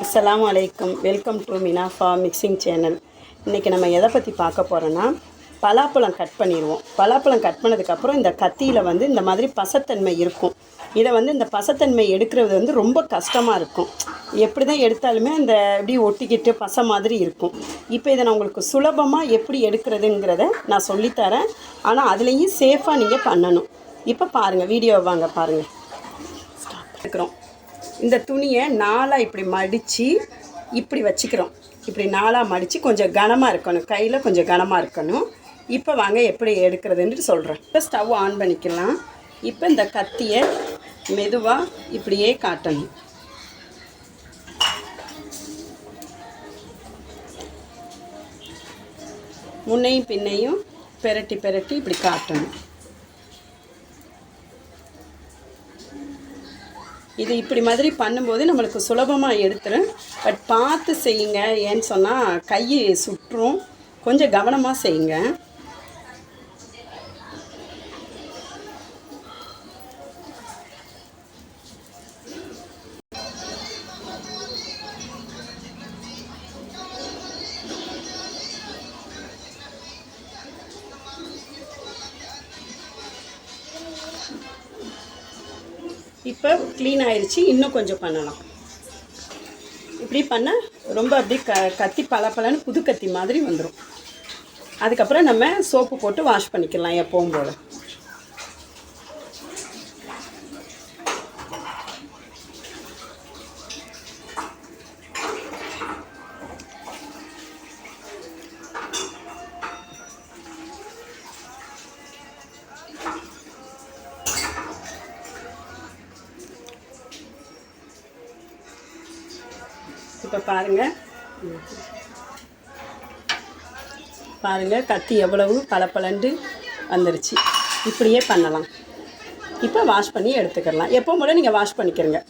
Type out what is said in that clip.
அஸ்ஸலாமு அலைக்கும். Welcome to மினாஃபா மிக்சிங் சேனல். இன்றைக்கி நம்ம எதை பற்றி பார்க்க போகிறோன்னா, பலாப்பழம் கட் பண்ணிடுவோம். பலாப்பழம் கட் பண்ணதுக்கப்புறம் இந்த கத்தியில் இந்த மாதிரி பசத்தன்மை இருக்கும். இதை இந்த பசத்தன்மை எடுக்கிறது ரொம்ப கஷ்டமாக இருக்கும். எப்படி தான் எடுத்தாலுமே அந்த இப்படி ஒட்டிக்கிட்டு பசை மாதிரி இருக்கும். இப்போ இதை நான் உங்களுக்கு சுலபமாக எப்படி எடுக்கிறதுங்கிறத நான் சொல்லித்தரேன். ஆனால் அதுலேயும் சேஃபாக நீங்கள் பண்ணணும். இப்போ பாருங்கள், வீடியோ வாங்க பாருங்கள். எடுக்கிறோம். இந்த துணியை நாளாக இப்படி மடித்து இப்படி வச்சுக்கிறோம். இப்படி நாளாக மடித்து கொஞ்சம் கனமாக இருக்கணும், கையில் கொஞ்சம் கனமாக இருக்கணும். இப்போ வாங்க எப்படி எடுக்கிறதுன்னு சொல்கிறேன். இப்போ ஸ்டவ் ஆன் பண்ணிக்கலாம். இப்போ இந்த கத்தியை மெதுவாக இப்படியே காட்டணும். முன்னையும் பின்னையும் பெரட்டி பெரட்டி இப்படி காட்டணும். இது இப்படி மாதிரி பண்ணும்போது நம்மளுக்கு சுலபமாக எடுத்துரும். பட் பார்த்து செய்யுங்க, ஏன்னு சொன்னால் கை சுற்றும். கொஞ்சம் கவனமாக செய்யுங்க. இப்போ க்ளீன் ஆயிடுச்சு. இன்னும் கொஞ்சம் பண்ணலாம். இப்படி பண்ணால் ரொம்ப அப்படி கத்தி பலப்பலன்னு புது கத்தி மாதிரி வந்துடும். அதுக்கப்புறம் நம்ம சோப்பு போட்டு வாஷ் பண்ணிக்கலாம் எப்பவும் போல். இப்போ பாருங்கள் கத்தி எவ்வளவு பளபளன்னு வந்துருச்சு. இப்படியே பண்ணலாம். இப்போ வாஷ் பண்ணி எடுத்துக்கலாம். எப்போ போல நீங்கள் வாஷ் பண்ணிக்கிறங்க.